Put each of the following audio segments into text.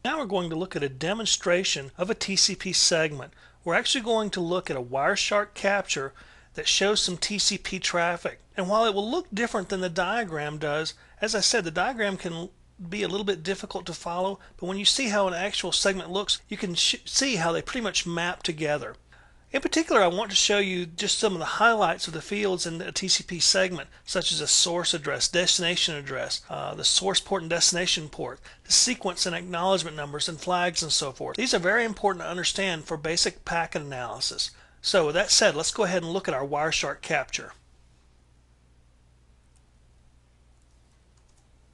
Now we're going to look at a demonstration of a TCP segment. We're actually going to look at a Wireshark capture that shows some TCP traffic. And while it will look different than the diagram does, as I said, the diagram can be a little bit difficult to follow, but when you see how an actual segment looks, you can see how they pretty much map together. In particular, I want to show you just some of the highlights of the fields in the TCP segment, such as a source address, destination address, the source port and destination port, the sequence and acknowledgement numbers and flags and so forth. These are very important to understand for basic packet analysis. So with that said, let's go ahead and look at our Wireshark capture.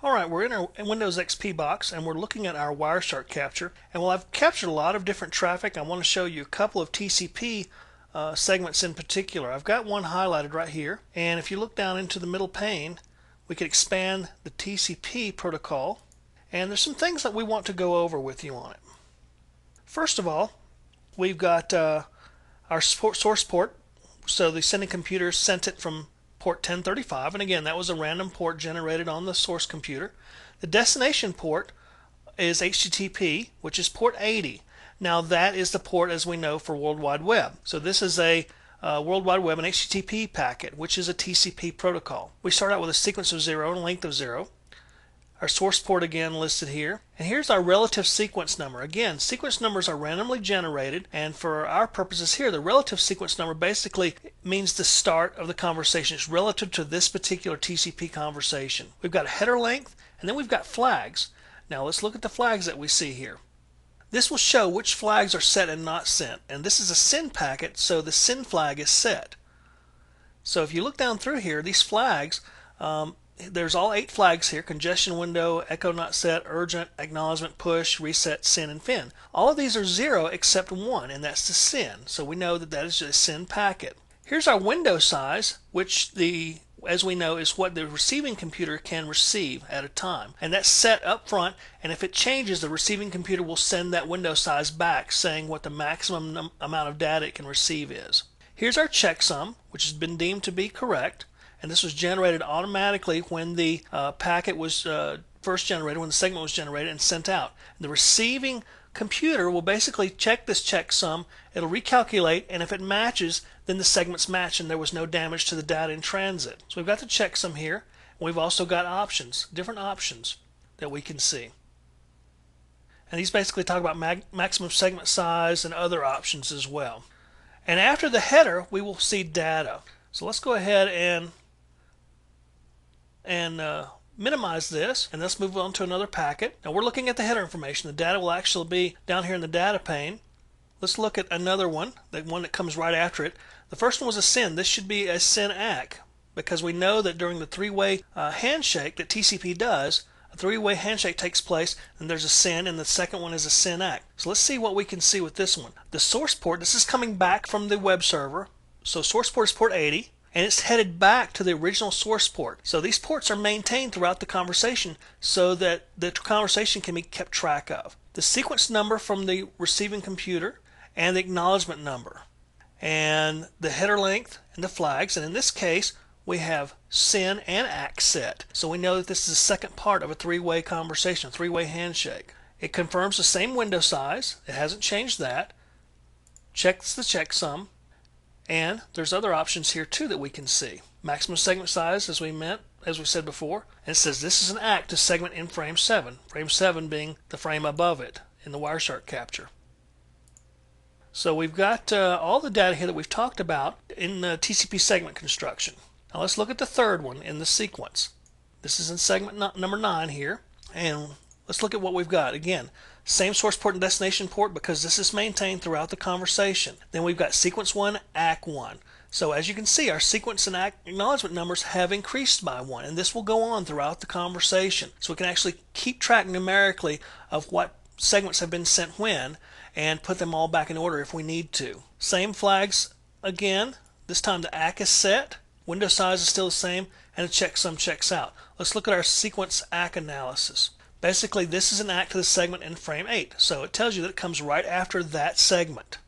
Alright, we're in our Windows XP box and we're looking at our Wireshark capture. And while I've captured a lot of different traffic, I want to show you a couple of TCP segments in particular. I've got one highlighted right here, and if you look down into the middle pane, we can expand the TCP protocol, and there's some things that we want to go over with you on it. First of all, we've got our source port, so the sending computer sent it from port 1035, and again that was a random port generated on the source computer. The destination port is HTTP, which is port 80. Now that is the port, as we know, for World Wide Web. So this is a World Wide Web and HTTP packet, which is a TCP protocol. We start out with a sequence of 0 and a length of 0. Our source port again listed here. And here's our relative sequence number. Again, sequence numbers are randomly generated, and for our purposes here, the relative sequence number basically means the start of the conversation. It's relative to this particular TCP conversation. We've got a header length, and then we've got flags. Now let's look at the flags that we see here. This will show which flags are set and not sent. And this is a send packet, so the send flag is set. So if you look down through here, these flags, there's all 8 flags here: congestion window, echo not set, urgent, acknowledgement, push, reset, send, and fin. All of these are 0 except one, and that's the send. So we know that that is a send packet. Here's our window size, which as we know, is what the receiving computer can receive at a time. And that's set up front, and if it changes, the receiving computer will send that window size back, saying what the maximum amount of data it can receive is. Here's our checksum, which has been deemed to be correct. And this was generated automatically when the packet was first generated, when the segment was generated and sent out. And the receiving computer will basically check this checksum, it'll recalculate, and if it matches, then the segments match and there was no damage to the data in transit. So we've got the checksum here, and we've also got options, different options that we can see. And these basically talk about maximum segment size and other options as well. And after the header, we will see data. So let's go ahead and minimize this, and let's move on to another packet. Now we're looking at the header information. The data will actually be down here in the data pane. Let's look at another one, the one that comes right after it. The first one was a send. This should be a send ACK, because we know that during the three-way handshake that TCP does, a three-way handshake takes place, and there's a send, and the second one is a send ACK. So let's see what we can see with this one. The source port, this is coming back from the web server. So source port is port 80. And it's headed back to the original source port. So these ports are maintained throughout the conversation so that the conversation can be kept track of. The sequence number from the receiving computer, and the acknowledgement number, and the header length and the flags. And in this case, we have send and ACK set. So we know that this is the second part of a three-way conversation, a three-way handshake. It confirms the same window size. It hasn't changed that. Checks the checksum. And there's other options here too that we can see. Maximum segment size, as we said before, and it says this is an ACK to segment in frame 7. Frame 7 being the frame above it in the Wireshark capture. So we've got all the data here that we've talked about in the TCP segment construction. Now let's look at the third one in the sequence. This is in segment number 9 here, and let's look at what we've got. Again, same source port and destination port, because this is maintained throughout the conversation. Then we've got sequence 1, ACK 1. So as you can see, our sequence and ACK acknowledgement numbers have increased by 1, and this will go on throughout the conversation. So we can actually keep track numerically of what segments have been sent when, and put them all back in order if we need to. Same flags again. This time the ACK is set, window size is still the same, and the checksum checks out. Let's look at our sequence ACK analysis. Basically, this is an ACK to the segment in frame 8, so it tells you that it comes right after that segment.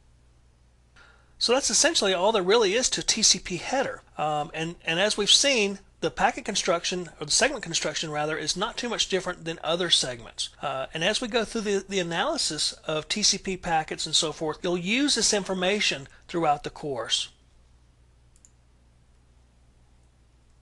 So that's essentially all there really is to TCP header. And as we've seen, the packet construction, or the segment construction rather, is not too much different than other segments. And as we go through the analysis of TCP packets and so forth, you'll use this information throughout the course.